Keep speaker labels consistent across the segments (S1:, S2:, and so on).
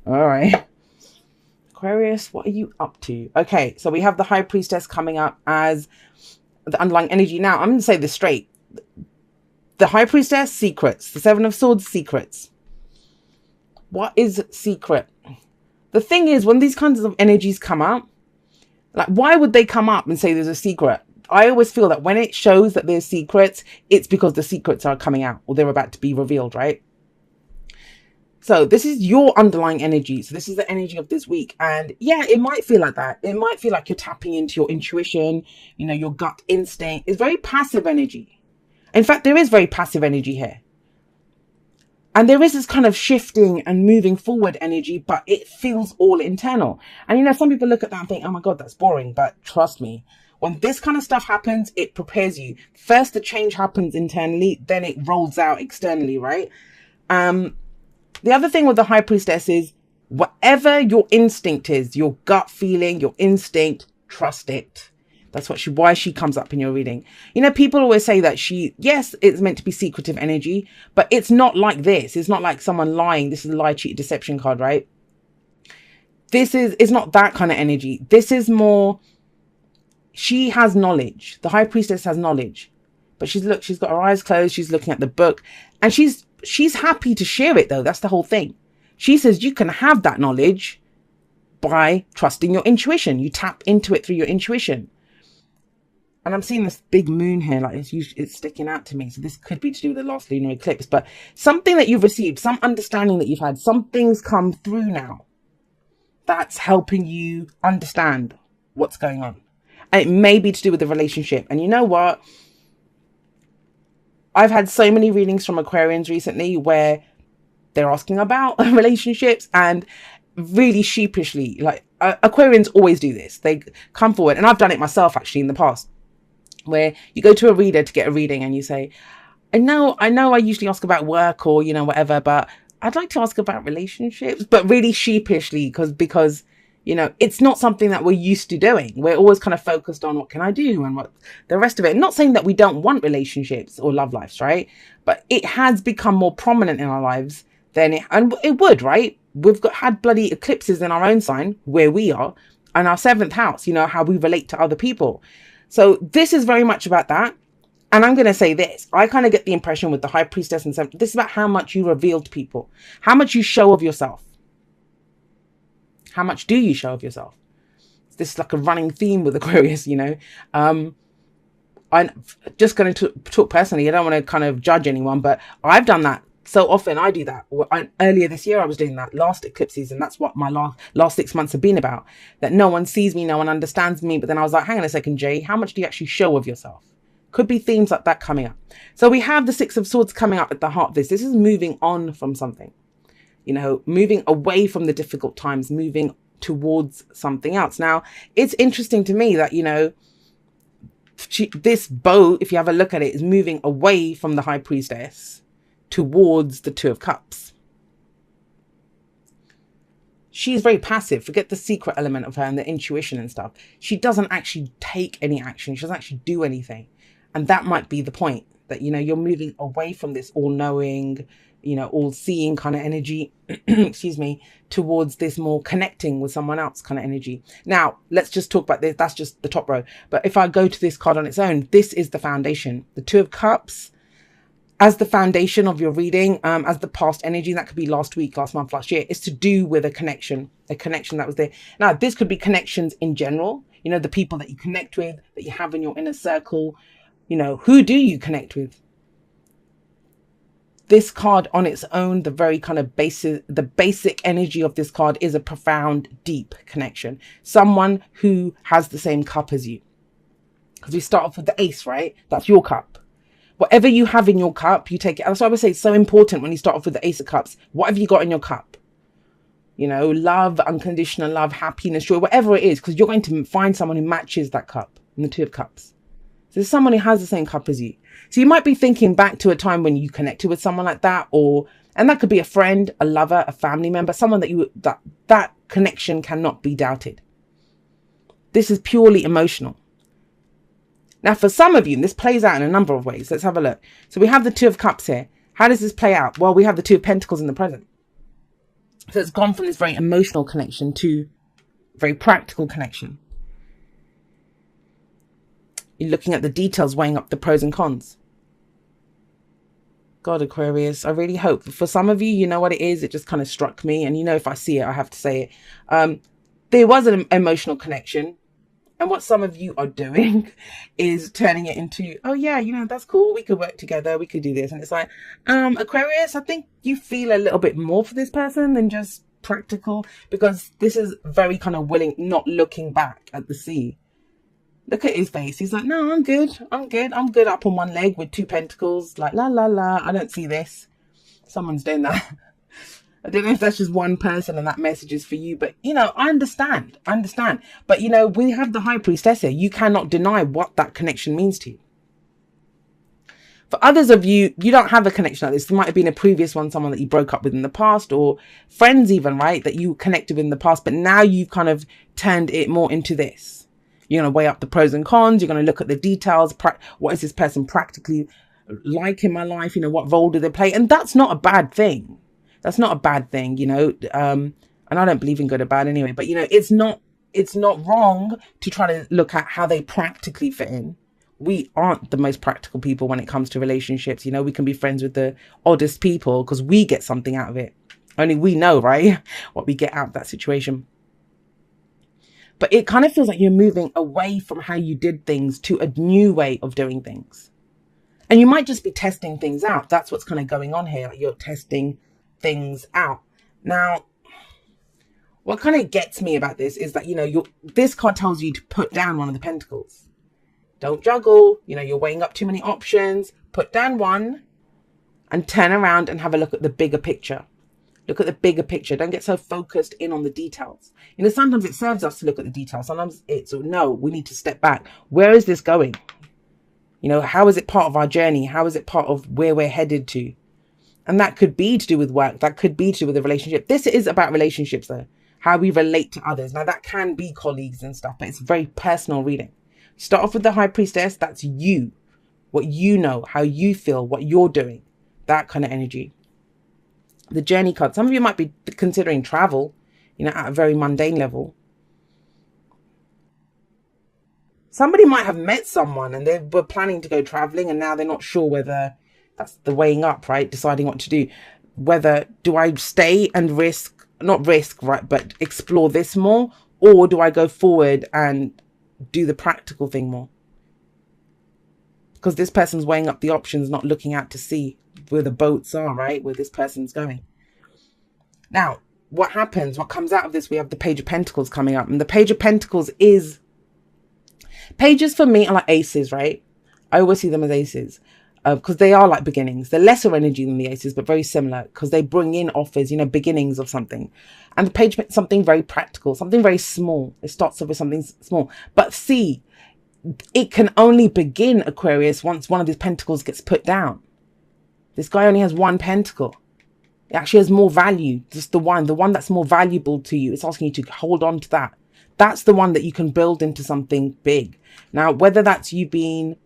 S1: All right. Aquarius, what are you up to? Okay, so we have the High Priestess coming up as the underlying energy. Now, I'm going to say this straight. The High Priestess, secrets. The Seven of Swords, secrets. What is secret? The thing is, when these kinds of energies come up, like, why would they come up and say there's a secret? I always feel that when it shows that there's secrets, it's because the secrets are coming out or they're about to be revealed, right? So this is your underlying energy. So this is the energy of this week. And yeah, it might feel like that. It might feel like you're tapping into your intuition, you know, your gut instinct. It's very passive energy. In fact, there is very passive energy here. And there is this kind of shifting and moving forward energy, but it feels all internal. And, you know, some people look at that and think, oh my God, that's boring. But trust me, when this kind of stuff happens, it prepares you. First, the change happens internally, then it rolls out externally, right? The other thing with the High Priestess is whatever your instinct is, your gut feeling, your instinct, trust it. That's why she comes up in your reading. You know, people always say that yes, it's meant to be secretive energy, but it's not like this. It's not like someone lying. This is a lie, cheat, deception card, right? It's not that kind of energy. This is more, she has knowledge. The High Priestess has knowledge, but she's got her eyes closed. She's looking at the book and she's happy to share it though. That's the whole thing. She says you can have that knowledge by trusting your intuition. You tap into it through your intuition. And I'm seeing this big moon here, like it's sticking out to me. So this could be to do with the last lunar eclipse, but something that you've received, some understanding that you've had, something's come through now that's helping you understand what's going on. And it may be to do with the relationship. And you know what? I've had so many readings from Aquarians recently where they're asking about relationships and really sheepishly, like Aquarians always do this. They come forward, and I've done it myself actually in the past, where you go to a reader to get a reading and you say, I know I usually ask about work or, you know, whatever, but I'd like to ask about relationships, but really sheepishly because, you know, it's not something that we're used to doing. We're always kind of focused on what can I do and what the rest of it. Not saying that we don't want relationships or love lives, right? But it has become more prominent in our lives than it would, right? We've had bloody eclipses in our own sign where we are, and our 7th house, you know, how we relate to other people. So this is very much about that. And I'm going to say this. I kind of get the impression with the High Priestess and 7th, this is about how much you reveal to people, how much you show of yourself. How much do you show of yourself? This is like a running theme with Aquarius, you know. I'm just going to talk personally. I don't want to kind of judge anyone, but I've done that so often. I do that. Earlier this year, I was doing that last eclipse season. That's what my last 6 months have been about. That no one sees me, no one understands me. But then I was like, hang on a second, Jay, how much do you actually show of yourself? Could be themes like that coming up. So we have the 6 of Swords coming up at the heart of this. This is moving on from something. You know, moving away from the difficult times, moving towards something else. Now, it's interesting to me that, you know, this bow, if you have a look at it, is moving away from the High Priestess towards the 2 of Cups. She's very passive. Forget the secret element of her and the intuition and stuff. She doesn't actually take any action. She doesn't actually do anything. And that might be the point, that, you know, you're moving away from this all-knowing, you know, all-seeing kind of energy, excuse me, towards this more connecting with someone else kind of energy. Now, let's just talk about this. That's just the top row. But if I go to this card on its own, this is the foundation. The 2 of Cups as the foundation of your reading, as the past energy, that could be last week, last month, last year, is to do with a connection that was there. Now, this could be connections in general, you know, the people that you connect with, that you have in your inner circle, you know, who do you connect with? This card on its own, the very kind of basic energy of this card is a profound, deep connection. Someone who has the same cup as you. Because we start off with the ace, right? That's your cup. Whatever you have in your cup, you take it. That's why I would say it's so important when you start off with the Ace of Cups. What have you got in your cup? You know, love, unconditional love, happiness, joy, whatever it is, because you're going to find someone who matches that cup in the 2 of Cups. So there's someone who has the same cup as you. So you might be thinking back to a time when you connected with someone like that, and that could be a friend, a lover, a family member, someone that connection cannot be doubted. This is purely emotional. Now, for some of you, and this plays out in a number of ways. Let's have a look. So we have the 2 of Cups here. How does this play out? Well, we have the 2 of Pentacles in the present. So it's gone from this very emotional connection to very practical connection. You're looking at the details, weighing up the pros and cons. God, Aquarius, I really hope for some of you, you know what it is. It just kind of struck me. And, you know, if I see it, I have to say it. There was an emotional connection. And what some of you are doing is turning it into, oh, yeah, you know, that's cool. We could work together. We could do this. And it's like, Aquarius, I think you feel a little bit more for this person than just practical, because this is very kind of willing, not looking back at the sea. Look at his face. He's like, no, I'm good. I'm good up on one leg with 2 pentacles. Like, la, la, la. I don't see this. Someone's doing that. I don't know if that's just one person and that message is for you, but, you know, I understand. But, you know, we have the High Priestess here. You cannot deny what that connection means to you. For others of you, you don't have a connection like this. There might have been a previous one, someone that you broke up with in the past, or friends even, right, that you connected with in the past. But now you've kind of turned it more into this. You're going to weigh up the pros and cons. You're going to look at the details. What is this person practically like in my life? You know, what role do they play? And that's not a bad thing. That's not a bad thing, you know, and I don't believe in good or bad anyway, but, you know, it's not wrong to try to look at how they practically fit in. We aren't the most practical people when it comes to relationships. You know, we can be friends with the oddest people because we get something out of it. Only we know, right, what we get out of that situation. But it kind of feels like you're moving away from how you did things to a new way of doing things. And you might just be testing things out. That's what's kind of going on here. You're testing things out. Now, what kind of gets me about this is that, you know, this card tells you to put down one of the pentacles. Don't juggle. You know, you're weighing up too many options. Put down one and turn around and have a look at the bigger picture. Look at the bigger picture. Don't get so focused in on the details. You know, sometimes it serves us to look at the details. Sometimes it's, no, we need to step back. Where is this going? You know, how is it part of our journey? How is it part of where we're headed to? And that could be to do with work. That could be to do with a relationship. This is about relationships, though. How we relate to others. Now, that can be colleagues and stuff, but it's very personal reading. Start off with the High Priestess. That's you. What you know, how you feel, what you're doing. That kind of energy. The Journey card. Some of you might be considering travel, you know, at a very mundane level. Somebody might have met someone and they were planning to go traveling and now they're not sure whether... That's the weighing up, right? Deciding what to do. Whether do I stay and not risk, right, but explore this more, or do I go forward and do the practical thing more? Because this person's weighing up the options, not looking out to see where the boats are, right? Where this person's going. Now, what happens? What comes out of this? We have the Page of Pentacles coming up. And the Page of Pentacles is... Pages for me are like aces, right? I always see them as aces. Because they are like beginnings. They're lesser energy than the aces, but very similar because they bring in offers, you know, beginnings of something. And the page meant something very practical, something very small. It starts off with something small. But see, it can only begin, Aquarius, once one of these pentacles gets put down. This guy only has 1 pentacle. It actually has more value. Just the one that's more valuable to you. It's asking you to hold on to that. That's the one that you can build into something big. Now, whether that's you being...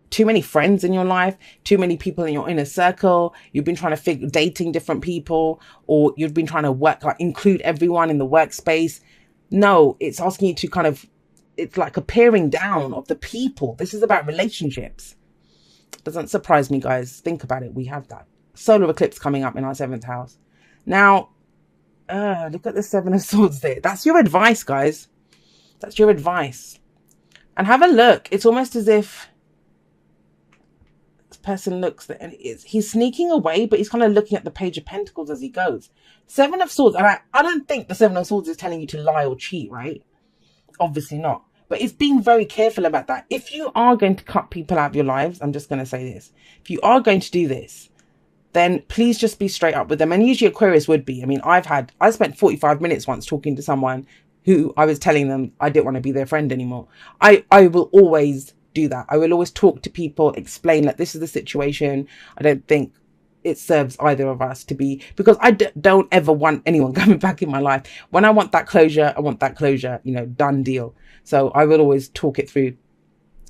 S1: too many friends in your life, too many people in your inner circle, you've been trying to dating different people, or you've been trying to include everyone in the workspace. No, it's asking you to kind of, it's like a paring down of the people. This is about relationships. Doesn't surprise me, guys. Think about it. We have that. Solar eclipse coming up in our 7th house. Now, look at the 7 of Swords there. That's your advice, guys. That's your advice. And have a look. It's almost as if person looks and he's sneaking away, but he's kind of looking at the Page of Pentacles as he goes. 7 of Swords, and I don't think the 7 of Swords is telling you to lie or cheat, right? Obviously not. But it's being very careful about that. If you are going to cut people out of your lives, I'm just going to say this. If you are going to do this, then please just be straight up with them. And usually Aquarius would be. I mean, I spent 45 minutes once talking to someone who I was telling them I didn't want to be their friend anymore. I will always do that. I will always talk to people, explain that this is the situation. I don't think it serves either of us to be, because I don't ever want anyone coming back in my life. When I want that closure, I want that closure, you know, done deal. So I will always talk it through.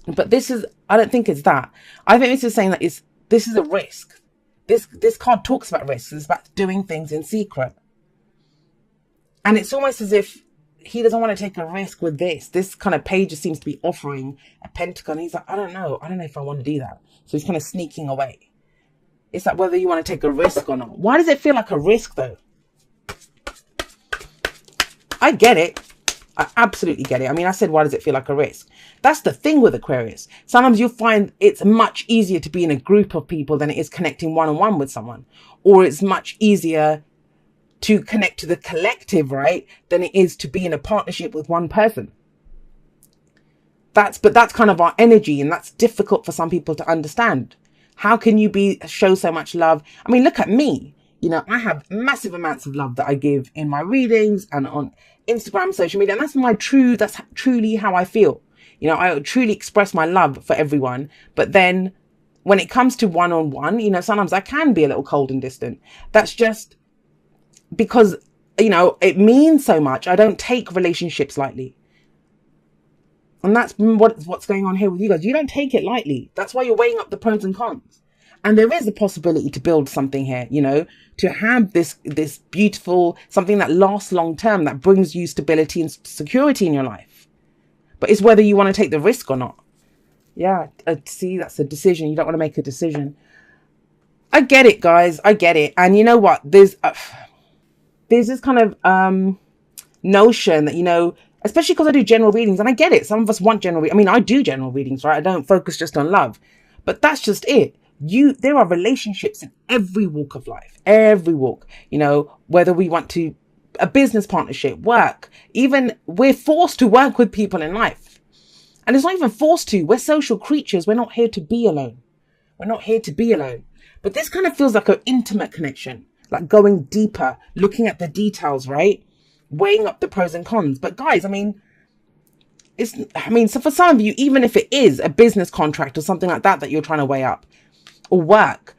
S1: But this is, I don't think it's that. I think this is saying that this is a risk. This card talks about risks. It's about doing things in secret. And it's almost as if he doesn't want to take a risk with this. This kind of page just seems to be offering a pentagon. He's like, I don't know if I want to do that. So he's kind of sneaking away. It's like whether you want to take a risk or not. Why does it feel like a risk though? I get it. I absolutely get it. I mean, I said, why does it feel like a risk? That's the thing with Aquarius. Sometimes you'll find it's much easier to be in a group of people than it is connecting one-on-one with someone. Or it's much easier to connect to the collective, right, than it is to be in a partnership with one person. But that's kind of our energy, and that's difficult for some people to understand. How can you show so much love? I mean, look at me. You know, I have massive amounts of love that I give in my readings and on Instagram, social media, and that's truly how I feel. You know, I truly express my love for everyone. But then when it comes to one-on-one, you know, sometimes I can be a little cold and distant. That's just because, you know, it means so much. I don't take relationships lightly. And that's what's going on here with you guys. You don't take it lightly. That's why you're weighing up the pros and cons. And there is a possibility to build something here, you know, to have this beautiful, something that lasts long term, that brings you stability and security in your life. But it's whether you want to take the risk or not. Yeah, see, that's a decision. You don't want to make a decision. I get it, guys. I get it. And you know what? There's this kind of notion that, you know, especially because I do general readings, and I get it. Some of us want general readings. I mean, I do general readings, right? I don't focus just on love, but that's just it. There are relationships in every walk of life, every walk, you know, whether we want to, a business partnership, work, even we're forced to work with people in life. And it's not even forced to. We're social creatures. We're not here to be alone. We're not here to be alone. But this kind of feels like an intimate connection, like going deeper, looking at the details, right? Weighing up the pros and cons. But guys, I mean, so for some of you, even if it is a business contract or something like that you're trying to weigh up or work,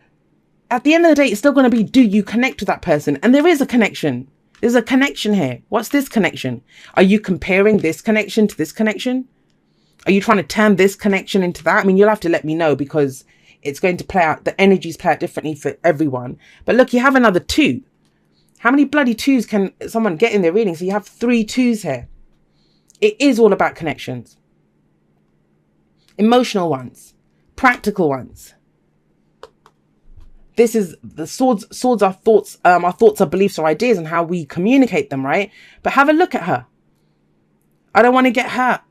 S1: at the end of the day, it's still going to be, do you connect with that person? And there is a connection. There's a connection here. What's this connection? Are you comparing this connection to this connection? Are you trying to turn this connection into that? I mean, you'll have to let me know, because it's going to play out, the energies play out differently for everyone. But look, you have another 2. How many bloody 2s can someone get in their reading? So you have 3 2s here. It is all about connections. Emotional ones. Practical ones. This is the swords are thoughts. Our thoughts are beliefs or ideas, and how we communicate them, right? But have a look at her. I don't want to get hurt.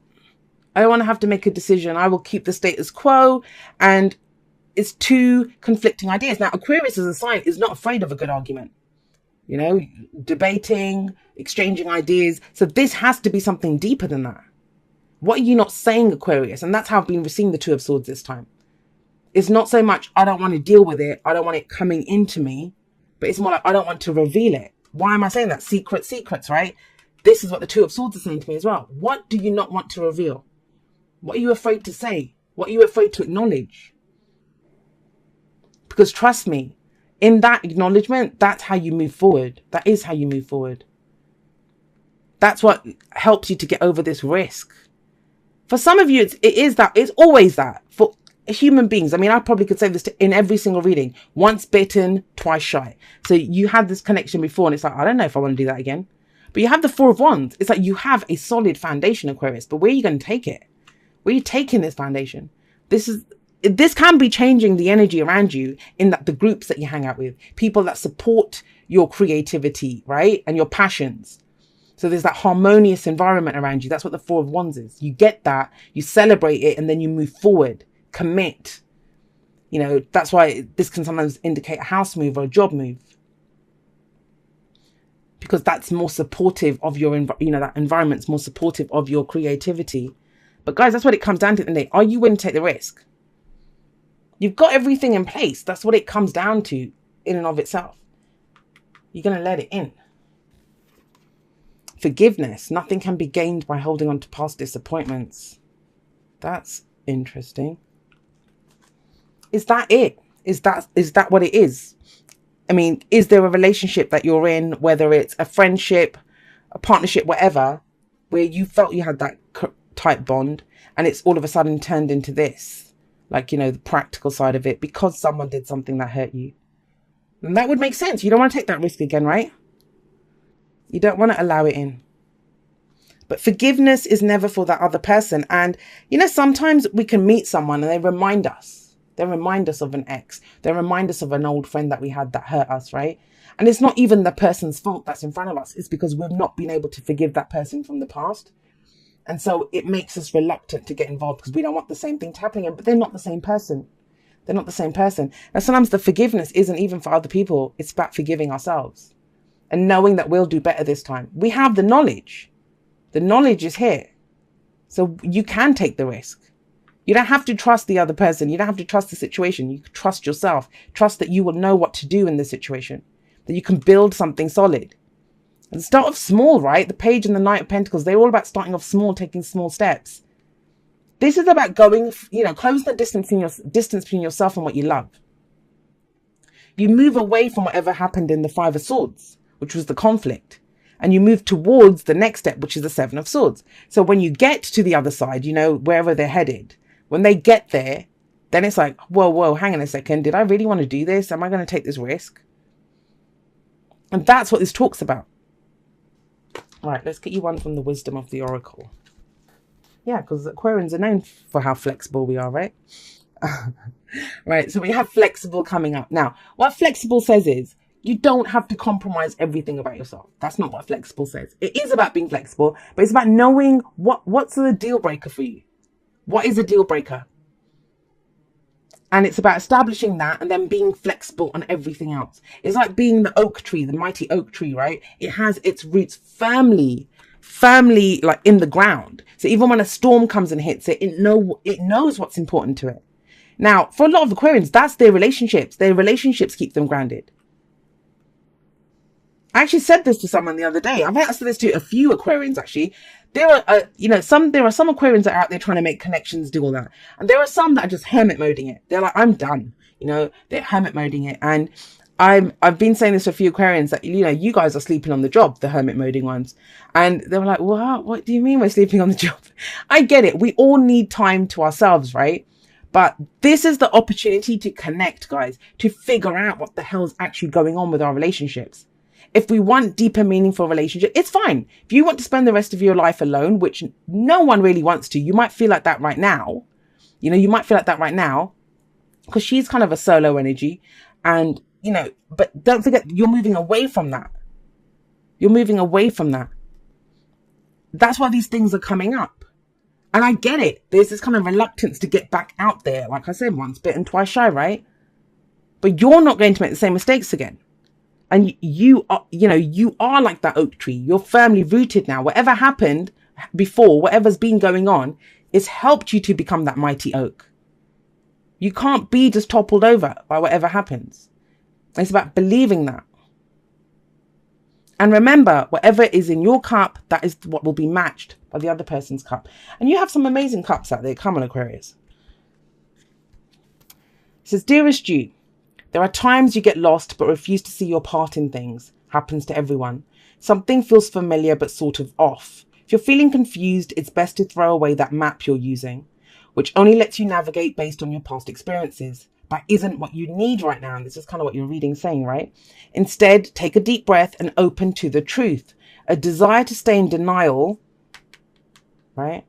S1: I don't want to have to make a decision. I will keep the status quo. And it's 2 conflicting ideas. Now, Aquarius as a sign is not afraid of a good argument. You know, debating, exchanging ideas. So this has to be something deeper than that. What are you not saying, Aquarius? And that's how I've been receiving the 2 of Swords this time. It's not so much, I don't want to deal with it. I don't want it coming into me. But it's more like, I don't want to reveal it. Why am I saying that? Secrets, right? This is what the 2 of Swords are saying to me as well. What do you not want to reveal? What are you afraid to say? What are you afraid to acknowledge? Because trust me, in that acknowledgement, that's how you move forward. That is how you move forward. That's what helps you to get over this risk. For some of you, it's always that. For human beings, I mean, I probably could say this in every single reading. Once bitten, twice shy. So you had this connection before, and it's like, I don't know if I want to do that again. But you have the 4 of Wands. It's like you have a solid foundation, Aquarius. But where are you going to take it? Where are you taking this foundation? This can be changing the energy around you in that the groups that you hang out with, people that support your creativity, right? And your passions. So there's that harmonious environment around you. That's what the 4 of Wands is. You get that, you celebrate it, and then you move forward, commit. You know, that's why this can sometimes indicate a house move or a job move. Because that's more supportive of your, that environment's more supportive of your creativity. But guys, that's what it comes down to at the end of the day. Are you willing to take the risk? You've got everything in place. That's what it comes down to in and of itself. You're going to let it in. Forgiveness. Nothing can be gained by holding on to past disappointments. That's interesting. Is that it? Is that what it is? I mean, is there a relationship that you're in, whether it's a friendship, a partnership, whatever, where you felt you had that type bond, and it's all of a sudden turned into this? Like, the practical side of it, because someone did something that hurt you. And that would make sense. You don't want to take that risk again, right? You don't want to allow it in. But forgiveness is never for that other person. And, sometimes we can meet someone and they remind us. They remind us of an ex. They remind us of an old friend that we had that hurt us, right? And it's not even the person's fault that's in front of us. It's because we've not been able to forgive that person from the past. And so it makes us reluctant to get involved because we don't want the same thing to happen again. But they're not the same person. They're not the same person. And sometimes the forgiveness isn't even for other people. It's about forgiving ourselves and knowing that we'll do better this time. We have the knowledge. The knowledge is here. So you can take the risk. You don't have to trust the other person. You don't have to trust the situation. You can trust yourself. Trust that you will know what to do in the situation. That you can build something solid. And start off small, right? The Page and the Knight of Pentacles, they're all about starting off small, taking small steps. This is about going, close the distance between yourself and what you love. You move away from whatever happened in the Five of Swords, which was the conflict. And you move towards the next step, which is the Seven of Swords. So when you get to the other side, wherever they're headed, when they get there, then it's like, whoa, hang on a second. Did I really want to do this? Am I going to take this risk? And that's what this talks about. All right, let's get you one from the Wisdom of the Oracle. Yeah, because Aquarians are known for how flexible we are, right? Right, so we have flexible coming up. Now, what flexible says is, you don't have to compromise everything about yourself. That's not what flexible says. It is about being flexible, but it's about knowing what's the deal breaker for you. What is a deal breaker? And it's about establishing that and then being flexible on everything else. It's like being the oak tree, the mighty oak tree, right? It has its roots firmly like in the ground. So even when a storm comes and hits it, it knows what's important to it. Now, for a lot of Aquarians, that's their relationships. Their relationships keep them grounded. I actually said this to someone the other day. I've asked this to a few Aquarians, actually. There are some Aquarians that are out there trying to make connections, do all that. And there are some that are just hermit moding it. They're like, I'm done. They're hermit moding it. And I've been saying this to a few Aquarians that, you guys are sleeping on the job, the hermit moding ones. And they were like, what do you mean we're sleeping on the job? I get it. We all need time to ourselves, right? But this is the opportunity to connect, guys, to figure out what the hell's actually going on with our relationships. If we want deeper, meaningful relationship, it's fine. If you want to spend the rest of your life alone, which no one really wants to, you might feel like that right now. You might feel like that right now because she's kind of a solo energy. And, but don't forget, you're moving away from that. You're moving away from that. That's why these things are coming up. And I get it. There's this kind of reluctance to get back out there. Like I said, once bitten, twice shy, right? But you're not going to make the same mistakes again. And you are like that oak tree. You're firmly rooted now. Whatever happened before, whatever's been going on, it's helped you to become that mighty oak. You can't be just toppled over by whatever happens. It's about believing that. And remember, whatever is in your cup, that is what will be matched by the other person's cup. And you have some amazing cups out there. Come on, Aquarius. It says, Dearest Jude, there are times you get lost but refuse to see your part in things. Happens to everyone. Something feels familiar but sort of off. If you're feeling confused, it's best to throw away that map you're using, which only lets you navigate based on your past experiences. That isn't what you need right now. And this is kind of what your reading's saying, right? Instead, take a deep breath and open to the truth. A desire to stay in denial, right,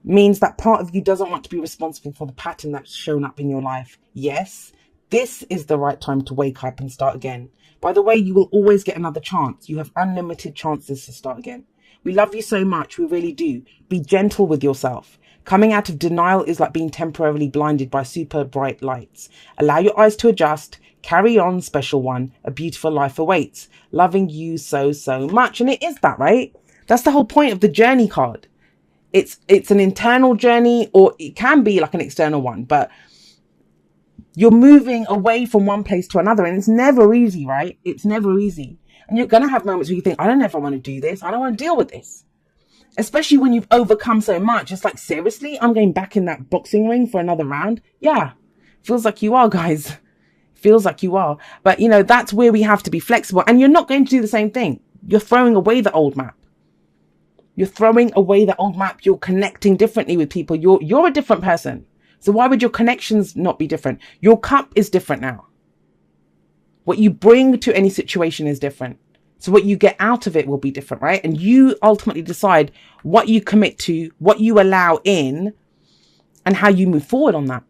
S1: means that part of you doesn't want to be responsible for the pattern that's shown up in your life. Yes, this is the right time to wake up and start again. By the way, you will always get another chance. You have unlimited chances to start again. We love you so much. We really do. Be gentle with yourself. Coming out of denial is like being temporarily blinded by super bright lights. Allow your eyes to adjust. Carry on, special one. A beautiful life awaits. Loving you so, so much. And it is that, right? That's the whole point of the journey card. It's an internal journey, or it can be like an external one, but you're moving away from one place to another, and it's never easy, right? It's never easy. And you're going to have moments where you think, I don't know if I want to do this. I don't want to deal with this. Especially when you've overcome so much. It's like, seriously, I'm going back in that boxing ring for another round. Yeah, feels like you are, guys. Feels like you are. But, that's where we have to be flexible. And you're not going to do the same thing. You're throwing away the old map. You're throwing away the old map. You're connecting differently with people. You're a different person. So why would your connections not be different? Your cup is different now. What you bring to any situation is different. So what you get out of it will be different, right? And you ultimately decide what you commit to, what you allow in, and how you move forward on that.